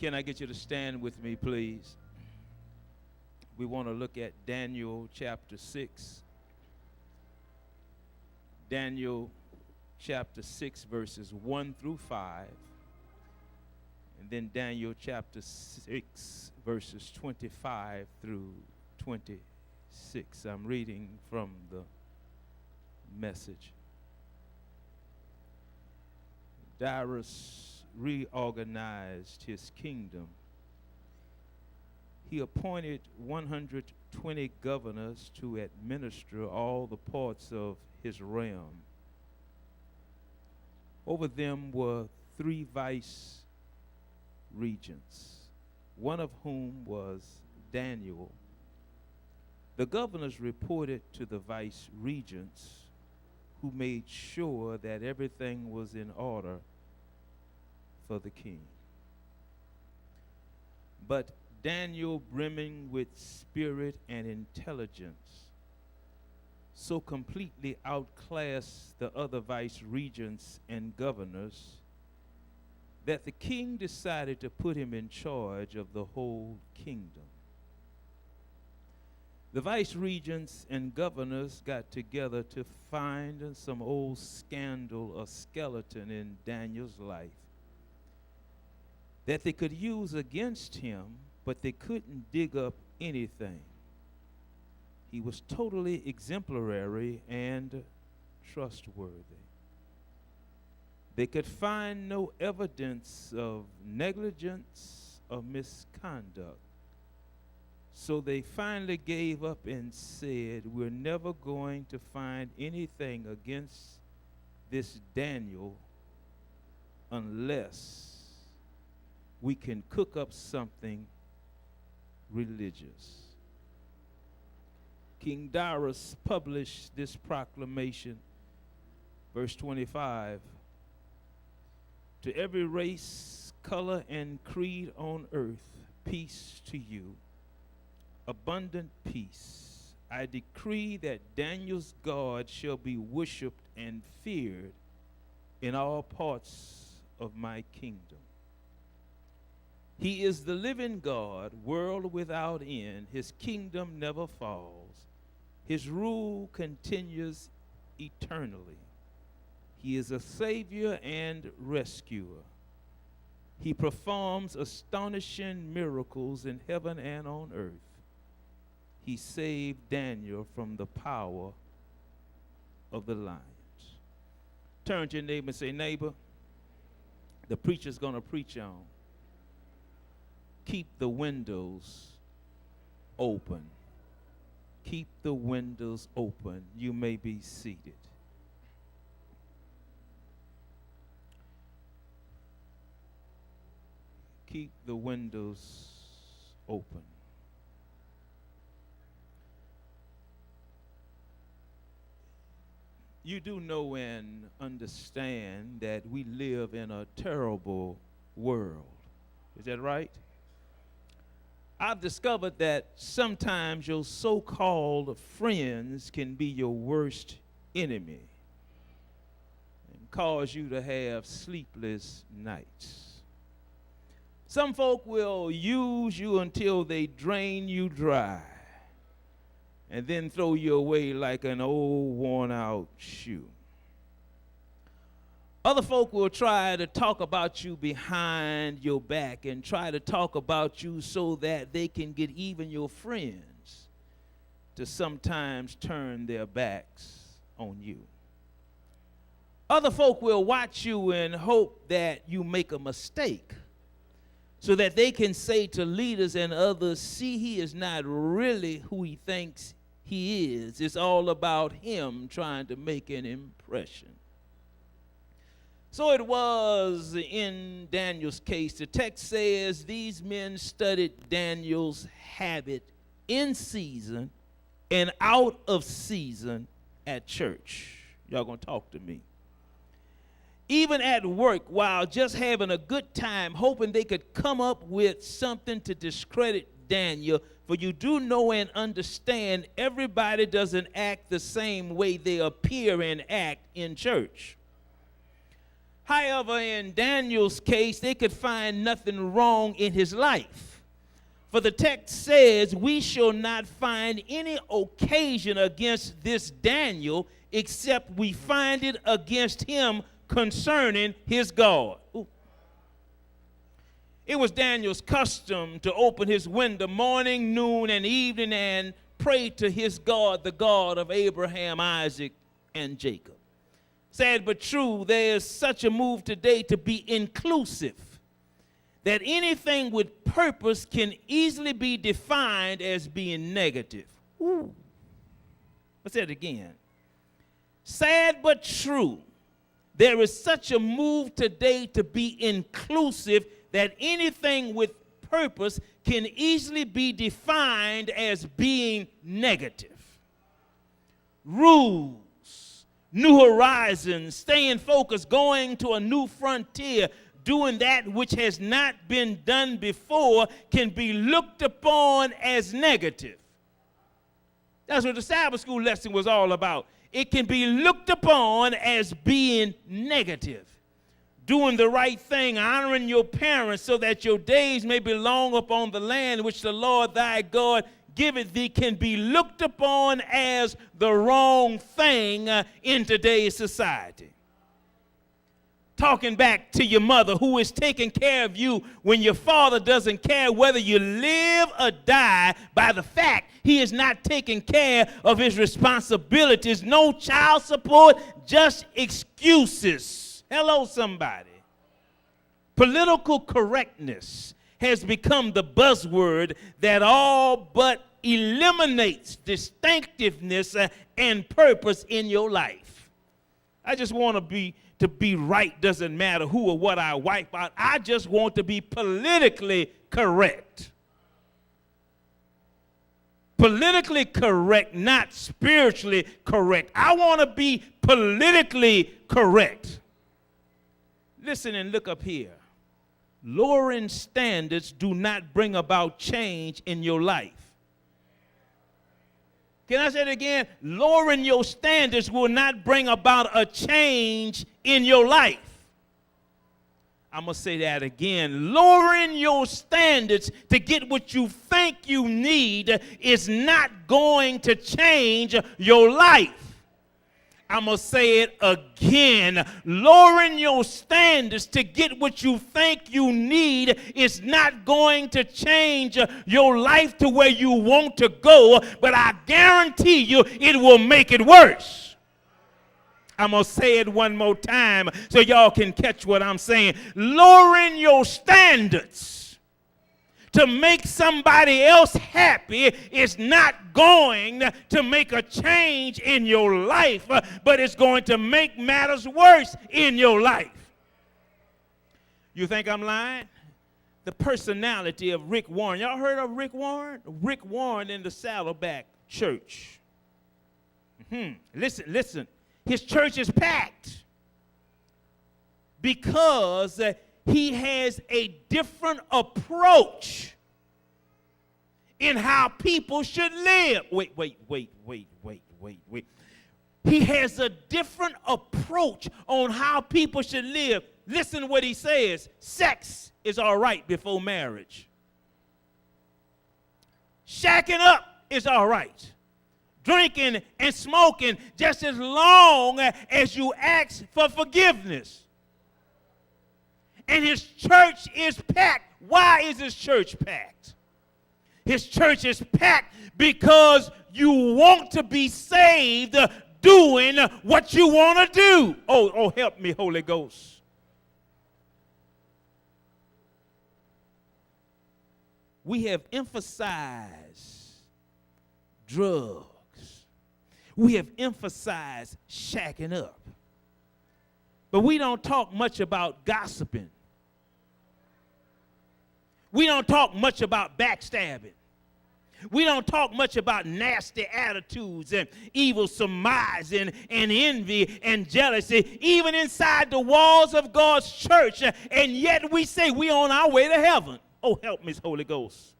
Can I get you to stand with me, please? We want to look at Daniel chapter 6. Daniel chapter 6, verses 1 through 5. And then Daniel chapter 6, verses 25 through 26. I'm reading from the Message. Darius reorganized his kingdom. He appointed 120 governors to administer all the parts of his realm. Over them were 3 vice regents, one of whom was Daniel. The governors reported to the vice regents, who made sure that everything was in order for the king. But Daniel, brimming with spirit and intelligence, so completely outclassed the other vice regents and governors that the king decided to put him in charge of the whole kingdom. The vice regents and governors got together to find some old scandal or skeleton in Daniel's life that they could use against him, but they couldn't dig up anything. He was totally exemplary and trustworthy. They could find no evidence of negligence or misconduct. So they finally gave up and said, we're never going to find anything against this Daniel unless we can cook up something religious. King Darius published this proclamation, verse 25, to every race, color, and creed on earth, peace to you. Abundant peace. I decree that Daniel's God shall be worshipped and feared in all parts of my kingdom. He is the living God, world without end. His kingdom never falls. His rule continues eternally. He is a savior and rescuer. He performs astonishing miracles in heaven and on earth. He saved Daniel from the power of the lions. Turn to your neighbor and say, neighbor, the preacher's going to preach on. Keep the windows open. Keep the windows open. You may be seated. Keep the windows open. You do know and understand that we live in a terrible world. Is that right? I've discovered that sometimes your so-called friends can be your worst enemy and cause you to have sleepless nights. Some folk will use you until they drain you dry and then throw you away like an old worn-out shoe. Other folk will try to talk about you behind your back and try to talk about you so that they can get even your friends to sometimes turn their backs on you. Other folk will watch you and hope that you make a mistake so that they can say to leaders and others, see, he is not really who he thinks he is. It's all about him trying to make an impression. So it was in Daniel's case. The text says these men studied Daniel's habit in season and out of season at church. Y'all gonna talk to me. Even at work, while just having a good time, hoping they could come up with something to discredit Daniel. For you do know and understand everybody doesn't act the same way they appear and act in church. However, in Daniel's case, they could find nothing wrong in his life. For the text says, we shall not find any occasion against this Daniel except we find it against him concerning his God. Ooh. It was Daniel's custom to open his window morning, noon, and evening and pray to his God, the God of Abraham, Isaac, and Jacob. Sad but true, there is such a move today to be inclusive that anything with purpose can easily be defined as being negative. Ooh. Let's say it again. Sad but true, there is such a move today to be inclusive that anything with purpose can easily be defined as being negative. Rules, new horizons, staying focused, going to a new frontier, doing that which has not been done before can be looked upon as negative. That's what the Sabbath school lesson was all about. It can be looked upon as being negative. Doing the right thing, honoring your parents so that your days may be long upon the land which the Lord thy God giveth thee can be looked upon as the wrong thing in today's society. Talking back to your mother who is taking care of you when your father doesn't care whether you live or die by the fact he is not taking care of his responsibilities. No child support, just excuses. Hello, somebody. Political correctness has become the buzzword that all but eliminates distinctiveness and purpose in your life. I just want to be right. Doesn't matter who or what I wipe out. I just want to be politically correct. Politically correct, not spiritually correct. I want to be politically correct. Listen and look up here. Lowering standards do not bring about change in your life. Can I say it again? Lowering your standards will not bring about a change in your life. I'm going to say that again. Lowering your standards to get what you think you need is not going to change your life. I'm going to say it again. Lowering your standards to get what you think you need is not going to change your life to where you want to go, but I guarantee you it will make it worse. I'm going to say it one more time so y'all can catch what I'm saying. Lowering your standards to make somebody else happy is not going to make a change in your life, but it's going to make matters worse in your life. You think I'm lying? The personality of Rick Warren. Y'all heard of Rick Warren? Rick Warren in the Saddleback Church. Listen. His church is packed because he has a different approach in how people should live. Wait. He has a different approach on how people should live. Listen what he says. Sex is all right before marriage. Shacking up is all right. Drinking and smoking just as long as you ask for forgiveness. And his church is packed. Why is his church packed? His church is packed because you want to be saved doing what you want to do. Oh, help me, Holy Ghost. We have emphasized drugs. We have emphasized shacking up. But we don't talk much about gossiping. We don't talk much about backstabbing. We don't talk much about nasty attitudes and evil surmising and envy and jealousy, even inside the walls of God's church. And yet we say we're on our way to heaven. Oh, help me, Holy Ghost.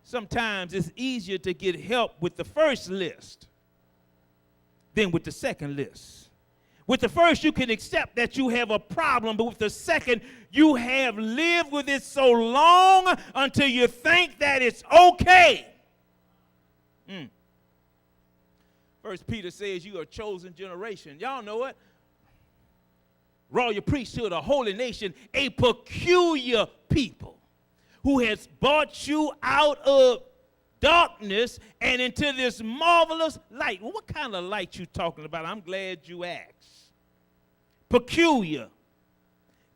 Sometimes it's easier to get help with the first list than with the second list. With the first, you can accept that you have a problem, but with the second, you have lived with it so long until you think that it's okay. First Peter says you are a chosen generation. Y'all know it. Royal priesthood, a holy nation, a peculiar people who has brought you out of darkness and into this marvelous light. Well, what kind of light you talking about? I'm glad you asked. Peculiar,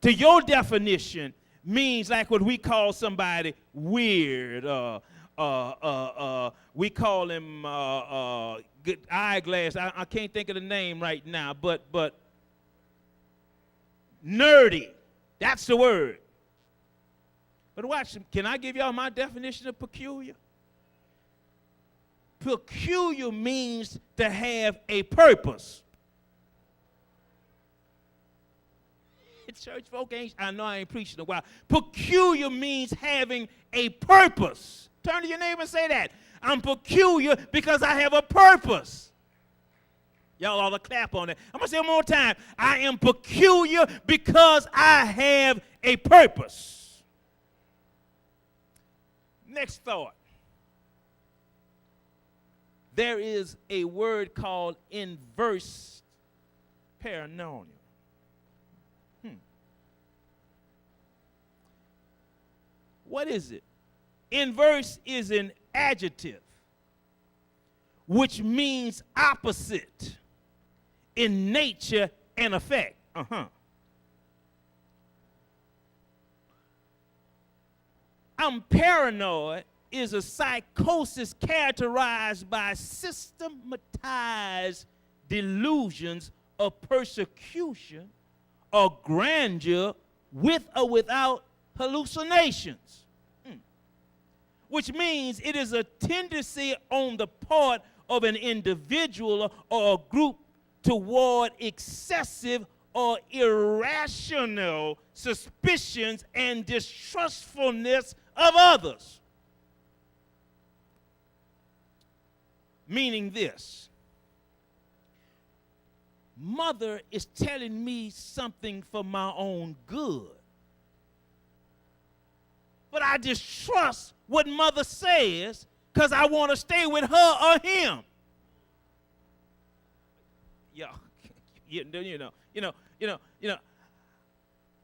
to your definition, means like what we call somebody weird. We call him good eyeglass. I can't think of the name right now, but nerdy. That's the word. But watch, can I give y'all my definition of peculiar? Peculiar means to have a purpose. Church folk I know I ain't preaching a while. Peculiar means having a purpose. Turn to your neighbor and say that. I'm peculiar because I have a purpose. Y'all ought to clap on that. I'm going to say it one more time. I am peculiar because I have a purpose. Next thought. There is a word called inverse paranormal. What is it? Inverse is an adjective, which means opposite in nature and effect. I'm paranoid is a psychosis characterized by systematized delusions of persecution or grandeur with or without hallucinations. Which means it is a tendency on the part of an individual or a group toward excessive or irrational suspicions and distrustfulness of others. Meaning this, mother is telling me something for my own good, but I distrust what mother says because I want to stay with her or him.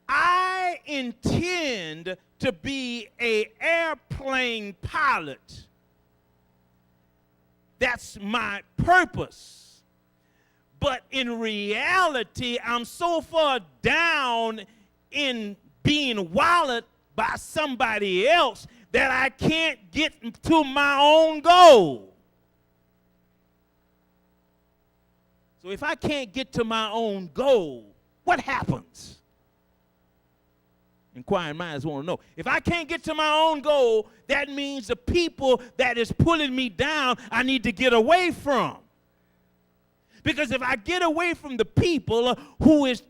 I intend to be an airplane pilot. That's my purpose. But in reality, I'm so far down in being wallowed by somebody else that I can't get to my own goal. So if I can't get to my own goal, what happens? Inquiring minds want to know. If I can't get to my own goal, that means the people that is pulling me down, I need to get away from. Because if I get away from the people who is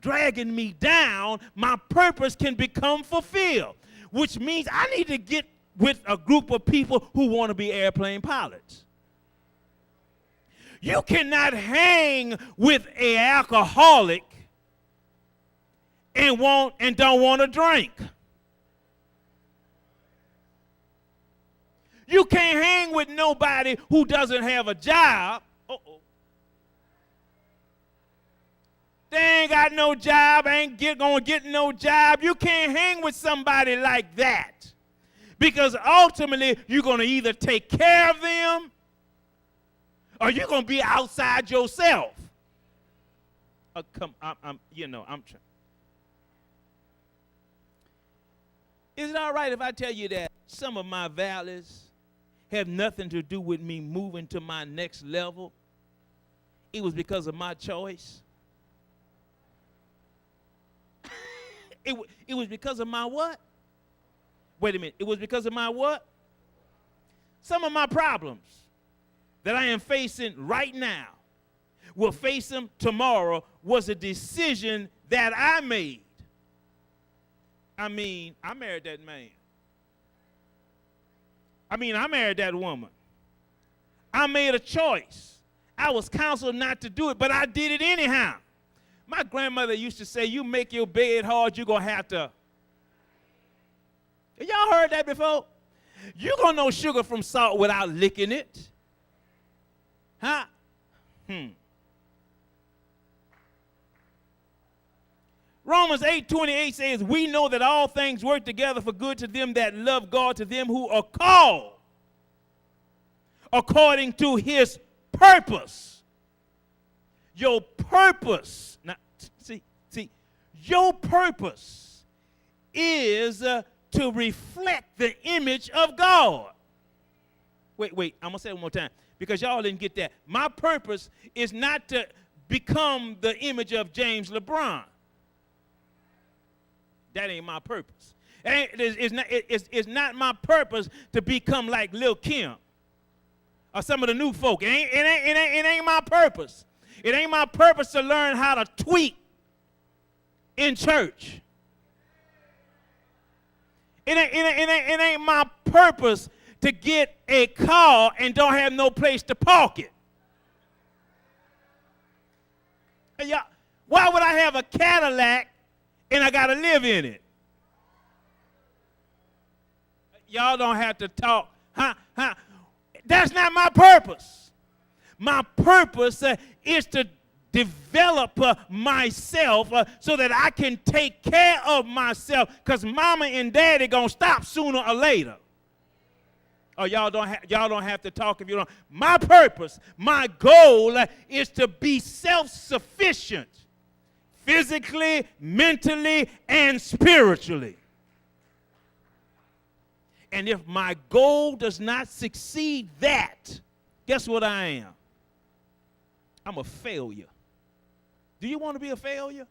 dragging me down, my purpose can become fulfilled. Which means I need to get with a group of people who want to be airplane pilots. You cannot hang with an alcoholic and don't want to drink. You can't hang with nobody who doesn't have a job. They ain't got no job, gonna get no job. You can't hang with somebody like that. Because ultimately, you're gonna either take care of them or you're gonna be outside yourself. I'm trying. Is it all right if I tell you that some of my valleys have nothing to do with me moving to my next level? It was because of my choice. It was because of my what? Wait a minute. It was because of my what? Some of my problems that I am facing right now, will face them tomorrow, was a decision that I made. I married that man. I married that woman. I made a choice. I was counseled not to do it, but I did it anyhow. My grandmother used to say, you make your bed hard, you're going to have to. Y'all heard that before? You're going to know sugar from salt without licking it. Huh? Romans 8:28 says, we know that all things work together for good to them that love God, to them who are called according to his purpose. Your purpose. Now, see, your purpose is to reflect the image of God. Wait, I'm going to say it one more time because y'all didn't get that. My purpose is not to become the image of James LeBron. That ain't my purpose. It's not my purpose to become like Lil' Kim or some of the new folk. It ain't my purpose. It ain't my purpose to learn how to tweet in church. It ain't my purpose to get a car and don't have no place to park it. Yeah, why would I have a Cadillac and I got to live in it? Y'all don't have to talk. That's not my purpose. My purpose is to develop myself so that I can take care of myself, because mama and daddy going to stop sooner or later. Oh, y'all don't have to talk if you don't. My purpose, my goal is to be self-sufficient physically, mentally, and spiritually. And if my goal does not succeed that, guess what I am? I'm a failure. Do you want to be a failure?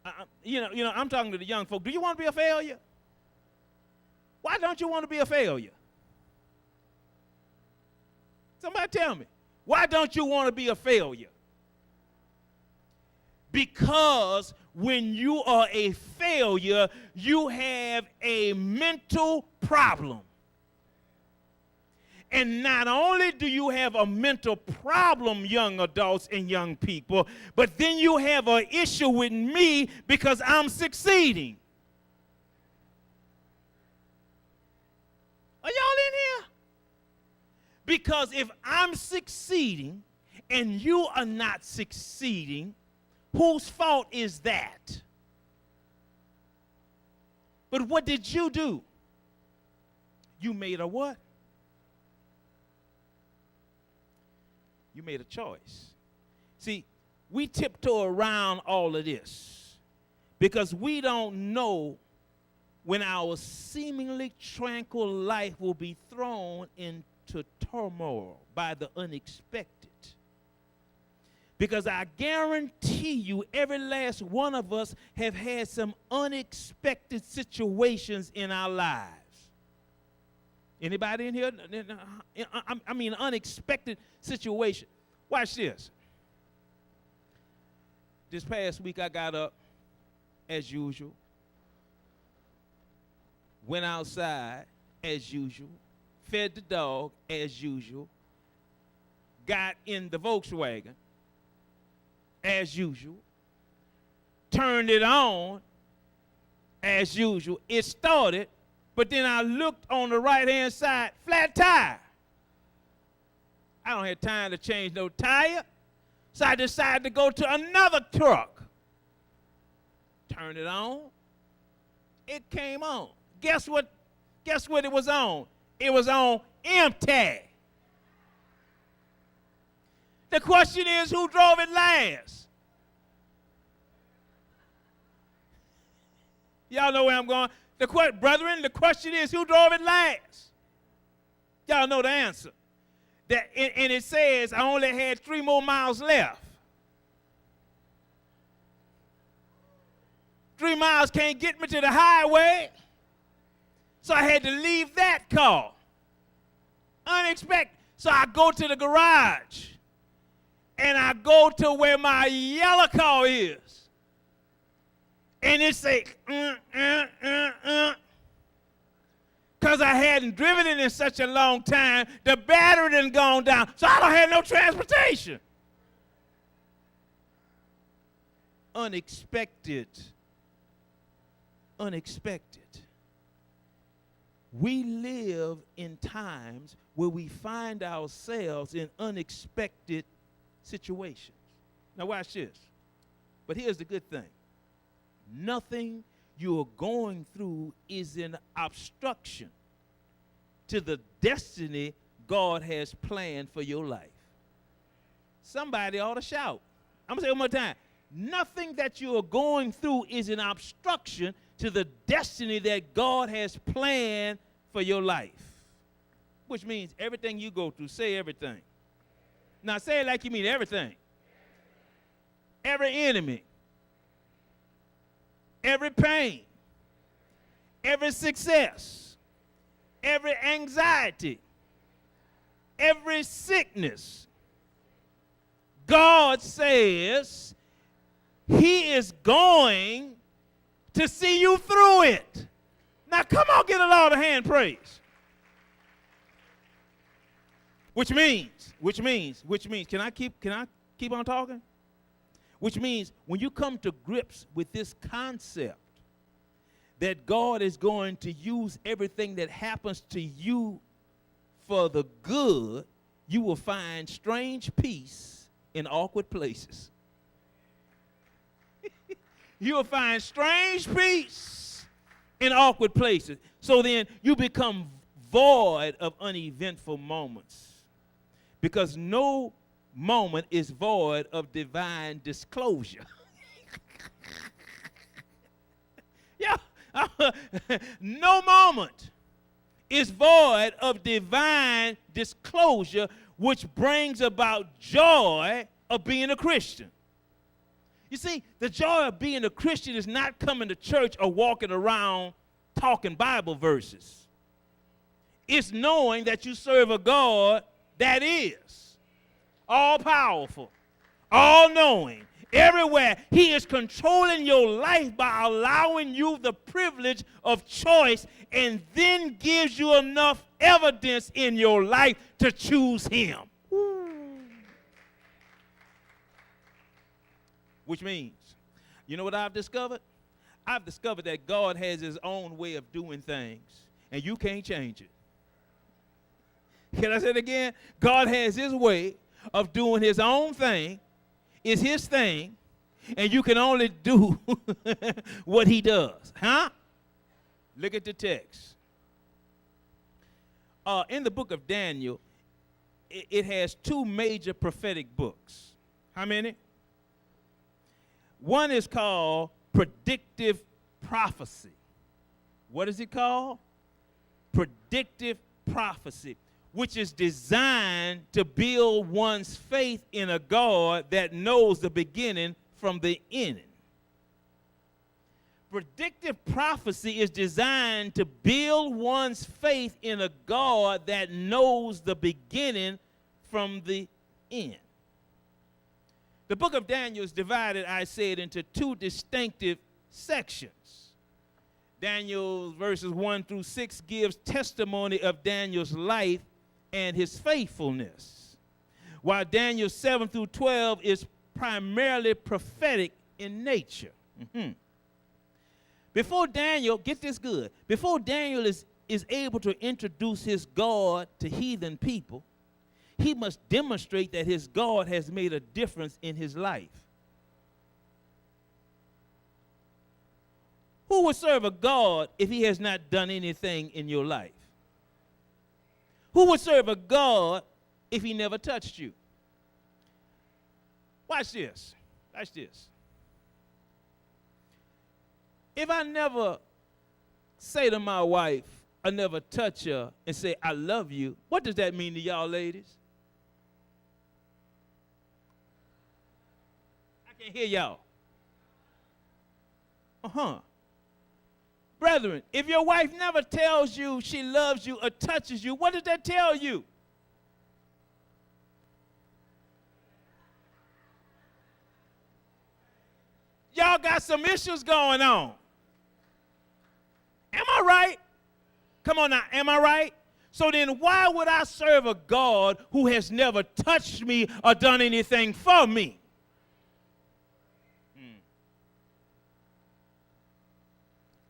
I'm talking to the young folk. Do you want to be a failure? Why don't you want to be a failure? Somebody tell me. Why don't you want to be a failure? Because when you are a failure, you have a mental problem. And not only do you have a mental problem, young adults and young people, but then you have an issue with me because I'm succeeding. Are y'all in here? Because if I'm succeeding and you are not succeeding, whose fault is that? But what did you do? You made a what? You made a choice. See, we tiptoe around all of this because we don't know when our seemingly tranquil life will be thrown into turmoil by the unexpected. Because I guarantee you, every last one of us have had some unexpected situations in our lives. Anybody in here? I mean, unexpected situation. Watch this. This past week, I got up as usual, went outside as usual, fed the dog as usual, got in the Volkswagen as usual, turned it on as usual. It started, but then I looked on the right-hand side, flat tire. I don't have time to change no tire, so I decided to go to another truck. Turned it on. It came on. Guess what it was on? It was on empty. The question is, who drove it last? Y'all know where I'm going. Brethren, the question is, who drove it last? Y'all know the answer. And it says I only had 3 more miles left. 3 miles can't get me to the highway, so I had to leave that car. Unexpected. So I go to the garage, and I go to where my yellow car is. And it say, because I hadn't driven it in such a long time, the battery done gone down, so I don't have no transportation. Unexpected. Unexpected. We live in times where we find ourselves in unexpected situations. Now watch this. But here's the good thing. Nothing you're going through is an obstruction to the destiny God has planned for your life. Somebody ought to shout. I'm going to say it one more time. Nothing that you are going through is an obstruction to the destiny that God has planned for your life. Which means everything you go through, say everything. Now say it like you mean everything. Every enemy, every pain, every success, every anxiety, every sickness. God says He is going to see you through it. Now come on, get a Lord of hand praise. Which means, can I keep on talking? Which means when you come to grips with this concept that God is going to use everything that happens to you for the good, you will find strange peace in awkward places. You will find strange peace in awkward places. So then you become void of uneventful moments. Because no moment is void of divine disclosure. Yeah. No moment is void of divine disclosure, which brings about joy of being a Christian. You see, the joy of being a Christian is not coming to church or walking around talking Bible verses. It's knowing that you serve a God that is all-powerful, all-knowing, everywhere. He is controlling your life by allowing you the privilege of choice and then gives you enough evidence in your life to choose Him. Which means, you know what I've discovered? I've discovered that God has His own way of doing things, and you can't change it. Can I say it again? God has His way of doing His own thing. It's His thing, and you can only do what He does. Huh? Look at the text. In the book of Daniel, it has two major prophetic books. How many? One is called predictive prophecy. What is it called? Predictive prophecy, which is designed to build one's faith in a God that knows the beginning from the ending. Predictive prophecy is designed to build one's faith in a God that knows the beginning from the end. The book of Daniel is divided, I said, into two distinctive sections. Daniel verses 1 through 6 gives testimony of Daniel's life and his faithfulness, while Daniel 7 through 12 is primarily prophetic in nature. Before Daniel, get this good, before Daniel is able to introduce his God to heathen people, he must demonstrate that his God has made a difference in his life. Who would serve a God if he has not done anything in your life? Who would serve a God if he never touched you? Watch this. Watch this. If I never say to my wife, I never touch her and say, I love you, what does that mean to y'all ladies? I can't hear y'all. Brethren, if your wife never tells you she loves you or touches you, what does that tell you? Y'all got some issues going on. Am I right? Come on now, am I right? So then why would I serve a God who has never touched me or done anything for me?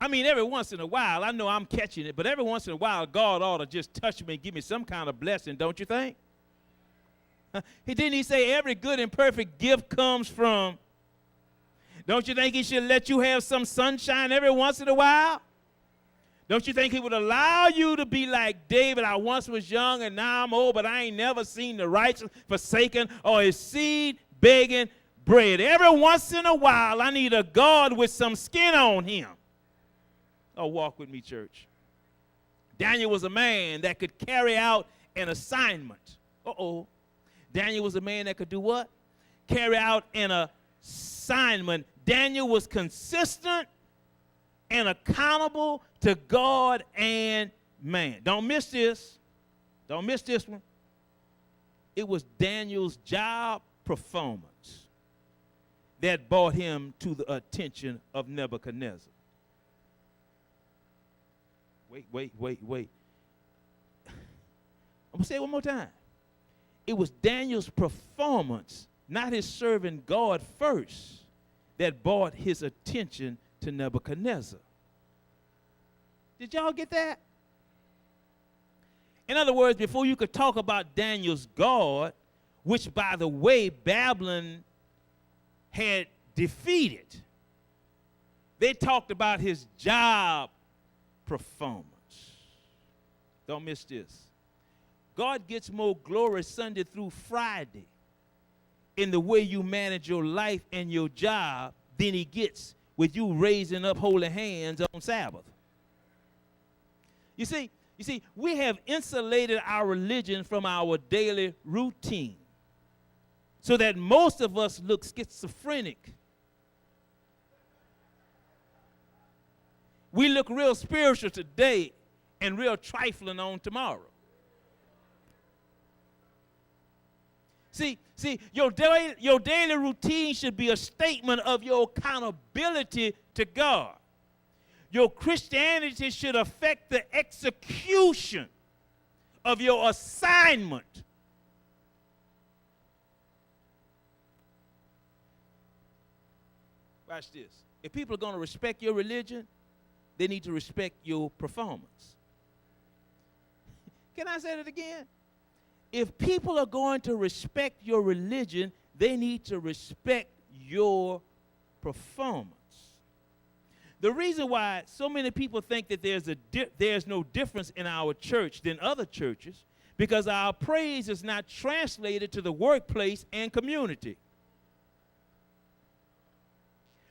I mean, every once in a while, I know I'm catching it, but every once in a while, God ought to just touch me and give me some kind of blessing, don't you think? Didn't he say every good and perfect gift comes from? Don't you think he should let you have some sunshine every once in a while? Don't you think he would allow you to be like David? I once was young and now I'm old, but I ain't never seen the righteous forsaken or his seed begging bread. Every once in a while, I need a God with some skin on him. Oh, walk with me, church. Daniel was a man that could carry out an assignment. Daniel was a man that could do what? Carry out an assignment. Daniel was consistent and accountable to God and man. Don't miss this. Don't miss this one. It was Daniel's job performance that brought him to the attention of Nebuchadnezzar. Wait. I'm going to say it one more time. It was Daniel's performance, not his serving God first, that brought his attention to Nebuchadnezzar. Did y'all get that? In other words, before you could talk about Daniel's God, which, by the way, Babylon had defeated, they talked about his job performance. Don't miss this. God gets more glory Sunday through Friday in the way you manage your life and your job than he gets with you raising up holy hands on Sabbath. You see, we have insulated our religion from our daily routine so that most of us look schizophrenic. We look real spiritual today and real trifling on tomorrow. See, your daily routine should be a statement of your accountability to God. Your Christianity should affect the execution of your assignment. Watch this. If people are going to respect your religion, they need to respect your performance. Can I say that again? If people are going to respect your religion, they need to respect your performance. The reason why so many people think that there's no difference in our church than other churches, because our praise is not translated to the workplace and community.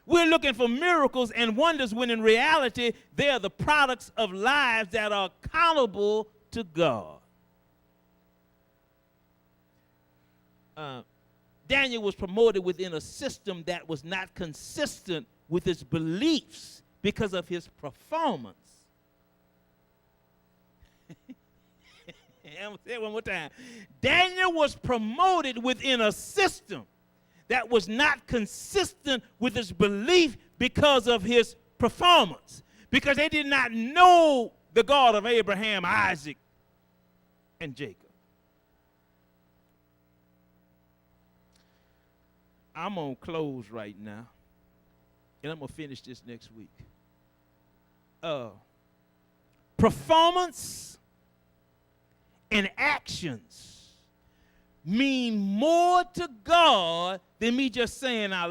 We're looking for miracles and wonders when in reality they are the products of lives that are accountable to God. Daniel was promoted within a system that was not consistent with his beliefs because of his performance. I'm going to say it one more time. Daniel was promoted within a system that was not consistent with his belief because of his performance, because they did not know the God of Abraham, Isaac, and Jacob. I'm going to close right now, and I'm going to finish this next week. Performance and actions mean more to God than me just saying I